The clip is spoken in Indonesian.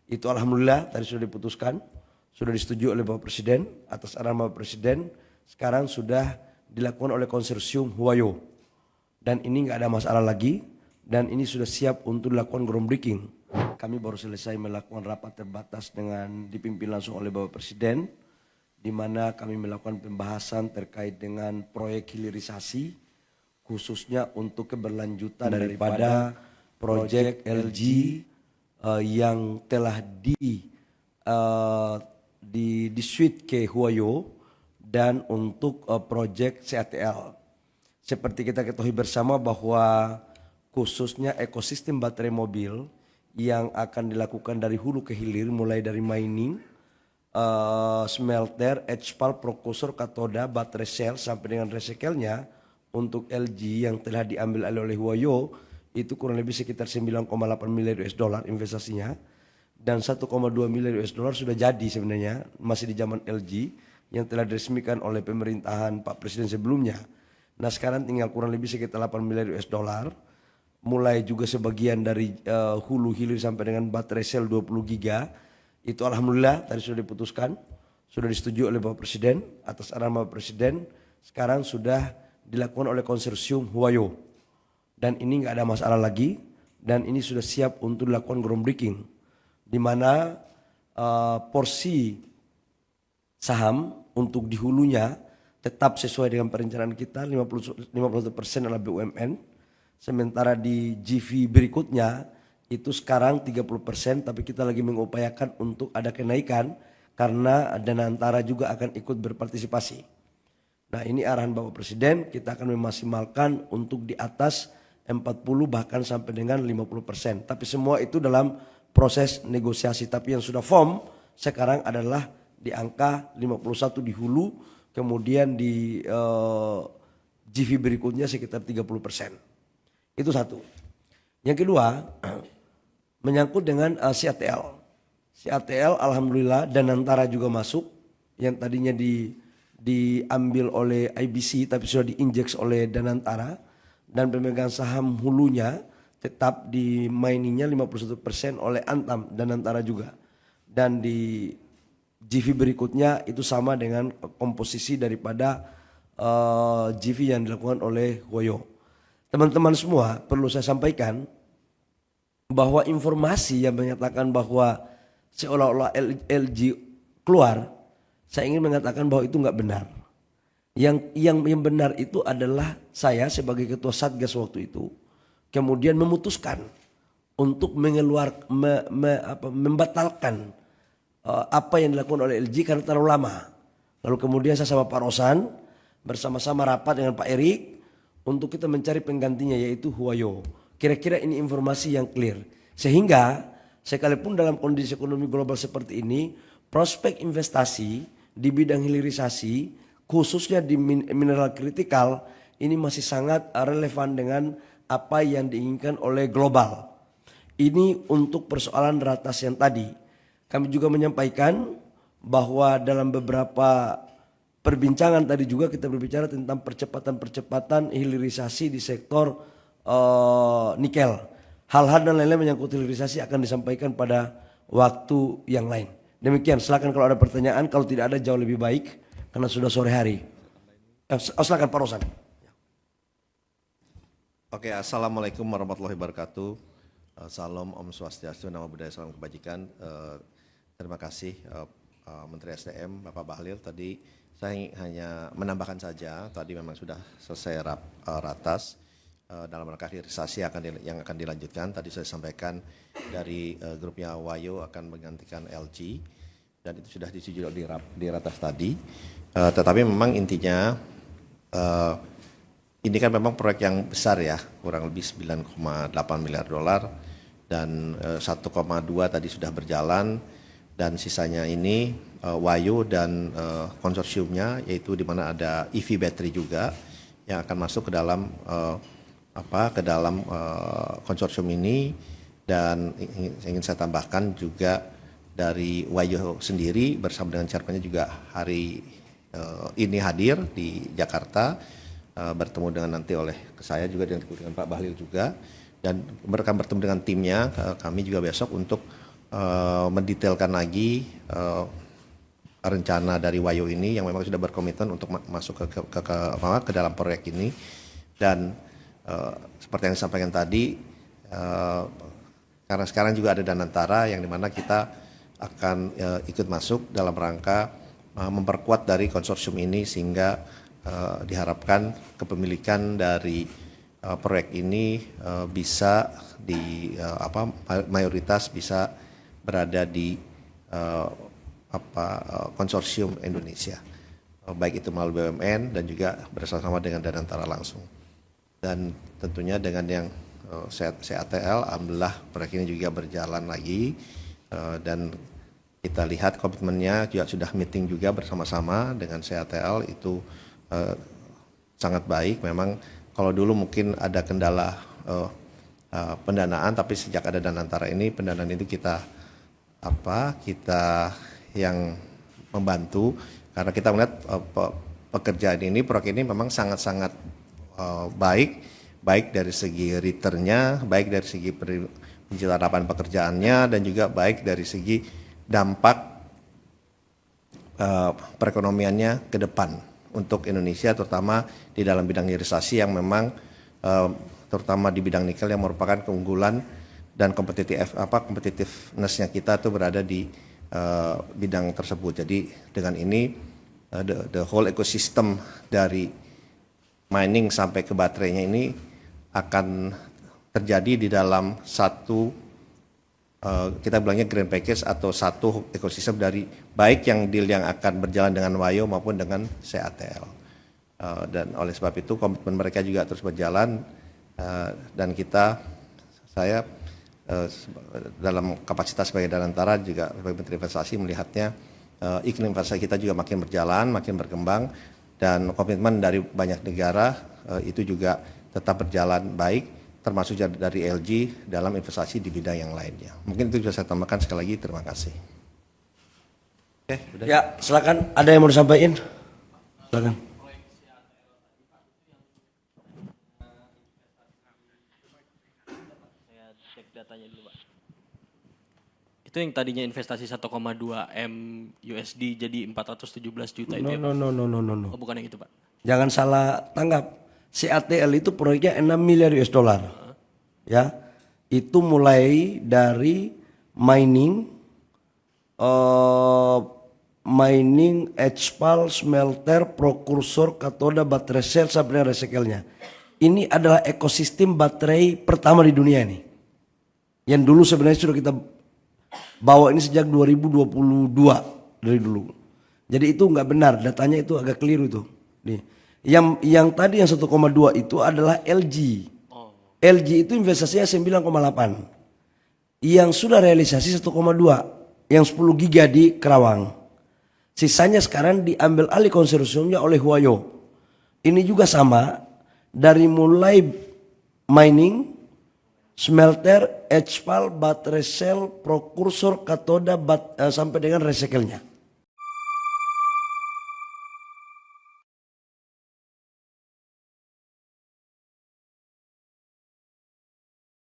Itu alhamdulillah tadi sudah diputuskan, sudah disetujui oleh Bapak Presiden, atas arahan Bapak Presiden, sekarang sudah dilakukan oleh konsorsium Huayo. Dan ini nggak ada masalah lagi, dan ini sudah siap untuk dilakukan groundbreaking. Kami baru selesai melakukan rapat terbatas dengan dipimpin langsung oleh Bapak Presiden, di mana kami melakukan pembahasan terkait dengan proyek hilirisasi, khususnya untuk keberlanjutan daripada proyek LG yang telah di switch ke Huayo, dan untuk proyek CATL. Seperti kita ketahui bersama bahwa khususnya ekosistem baterai mobil yang akan dilakukan dari hulu ke hilir, mulai dari mining, smelter, HPAL, prokursor, katoda, baterai sel sampai dengan recycle-nya, untuk LG yang telah diambil alih oleh Huayo itu kurang lebih sekitar 9,8 miliar US dollar investasinya, dan 1,2 miliar US dollar sudah jadi sebenarnya, masih di zaman LG yang telah diresmikan oleh pemerintahan Pak Presiden sebelumnya. Nah sekarang tinggal kurang lebih sekitar 8 miliar US dollar, mulai juga sebagian dari hulu hilir sampai dengan baterai sel 20 giga. Itu alhamdulillah tadi sudah diputuskan, sudah disetujui oleh Bapak Presiden, atas arahan Bapak Presiden, sekarang sudah dilakukan oleh konsorsium Huayo. Dan ini nggak ada masalah lagi, dan ini sudah siap untuk dilakukan groundbreaking, di mana porsi saham untuk di hulunya tetap sesuai dengan perencanaan kita, 51% adalah BUMN, sementara di GV berikutnya itu sekarang 30%, tapi kita lagi mengupayakan untuk ada kenaikan karena Dana Antara juga akan ikut berpartisipasi. Nah ini arahan Bapak Presiden, kita akan memaksimalkan untuk di atas 40 bahkan sampai dengan 50%. Tapi semua itu dalam proses negosiasi. Tapi yang sudah firm sekarang adalah di angka 51 di hulu, kemudian di GV berikutnya sekitar 30%. Itu satu. Yang kedua, menyangkut dengan CATL. CATL alhamdulillah dan Antara juga masuk, yang tadinya diambil oleh IBC tapi sudah diinjek oleh Danantara, dan pemegang saham hulunya tetap di miningnya 51% oleh Antam Danantara juga, dan di GV berikutnya itu sama dengan komposisi daripada GV yang dilakukan oleh Huayo. Teman-teman semua, perlu saya sampaikan bahwa informasi yang menyatakan bahwa seolah-olah LG keluar, saya ingin mengatakan bahwa itu nggak benar. Yang benar itu adalah saya sebagai ketua Satgas waktu itu kemudian memutuskan untuk membatalkan apa yang dilakukan oleh LG karena terlalu lama. Lalu kemudian saya sama Pak Rosan bersama-sama rapat dengan Pak Erik untuk kita mencari penggantinya, yaitu Huayo. Kira-kira ini informasi yang clear, sehingga sekalipun dalam kondisi ekonomi global seperti ini, prospek investasi di bidang hilirisasi khususnya di mineral kritikal ini masih sangat relevan dengan apa yang diinginkan oleh global. Ini untuk persoalan ratas yang tadi. Kami juga menyampaikan bahwa dalam beberapa perbincangan tadi juga kita berbicara tentang percepatan hilirisasi di sektor nikel. Hal-hal dan lain-lain menyangkut hilirisasi akan disampaikan pada waktu yang lain. Demikian, silakan kalau ada pertanyaan, kalau tidak ada jauh lebih baik karena sudah sore hari. Silakan Pak Rosan. Oke, assalamualaikum warahmatullahi wabarakatuh. Salam Om Swastiastu, Namo Buddhaya, salam kebajikan. Terima kasih Menteri SDM Bapak Bahlil. Tadi saya hanya menambahkan saja, tadi memang sudah selesai ratas dalam rangka hilirisasi yang akan dilanjutkan. Tadi saya sampaikan dari grupnya Huayo akan menggantikan LG, dan itu sudah disetujui di ratas tadi. Tetapi memang intinya ini kan memang proyek yang besar ya, kurang lebih 9,8 miliar dolar, dan 1,2 tadi sudah berjalan, dan sisanya ini Huayo dan konsorsiumnya, yaitu di mana ada EV battery juga yang akan masuk ke dalam konsorsium ini. Dan ingin saya tambahkan juga dari Huayo sendiri bersama dengan chairman-nya juga hari ini hadir di Jakarta, bertemu dengan nanti oleh saya juga dengan Pak Bahlil juga, dan mereka bertemu dengan timnya. Kami juga besok untuk mendetailkan lagi rencana dari Wayo ini yang memang sudah berkomitmen untuk masuk ke dalam proyek ini. Dan seperti yang disampaikan tadi, karena sekarang juga ada Danantara yang dimana kita akan ikut masuk dalam rangka memperkuat dari konsorsium ini, sehingga diharapkan kepemilikan dari proyek ini bisa mayoritas bisa berada di konsorsium Indonesia, baik itu melalui BUMN dan juga bersama-sama dengan Danantara langsung. Dan tentunya dengan yang CATL, alhamdulillah proyek ini juga berjalan lagi, dan kita lihat komitmennya juga sudah meeting juga bersama-sama dengan CATL itu sangat baik. Memang kalau dulu mungkin ada kendala pendanaan, tapi sejak ada Danantara ini pendanaan itu kita yang membantu, karena kita melihat pekerjaan ini, proyek ini memang sangat-sangat baik dari segi returnnya, baik dari segi penciptaan pekerjaannya, dan juga baik dari segi dampak perekonomiannya ke depan untuk Indonesia, terutama di dalam bidang hilirisasi yang memang terutama di bidang nikel yang merupakan keunggulan dan competitiveness-nya kita tuh berada di bidang tersebut. Jadi dengan ini the whole ecosystem dari mining sampai ke baterainya ini akan terjadi di dalam satu kita bilangnya grand package atau satu ekosistem dari baik yang deal yang akan berjalan dengan Wayo maupun dengan CATL. Dan oleh sebab itu komitmen mereka juga terus berjalan, dan saya dalam kapasitas sebagai Danantara juga sebagai Menteri Investasi melihatnya iklim investasi kita juga makin berjalan, makin berkembang, dan komitmen dari banyak negara itu juga tetap berjalan baik, termasuk dari LG dalam investasi di bidang yang lainnya. Mungkin itu bisa saya tambahkan. Sekali lagi terima kasih. Oke, udah. Ya, silakan. Ada yang mau disampaikan? Silakan. Saya cek datanya dulu, Pak. Itu yang tadinya investasi 1,2 M USD jadi 417 juta itu ya, Pak? No. Oh, bukan yang itu, Pak. Jangan salah tanggap. CATL itu proyeknya 6 miliar US dollar. Ya. Itu mulai dari mining HPAL, smelter, prokursor, katoda, baterai sel sampai dengan recycle-nya. Ini adalah ekosistem baterai pertama di dunia ini. Yang dulu sebenarnya sudah kita bawa ini sejak 2022 dari dulu. Jadi itu nggak benar, datanya itu agak keliru itu. Nih. Yang tadi yang 1,2 itu adalah LG. LG itu investasinya 9,8. Yang sudah realisasi 1,2, yang 10 giga di Kerawang. Sisanya sekarang diambil alih konsorsiumnya oleh Huayo. Ini juga sama, dari mulai mining, smelter, HPAL, baterai sel, prokursor, katoda, sampai dengan recycle-nya.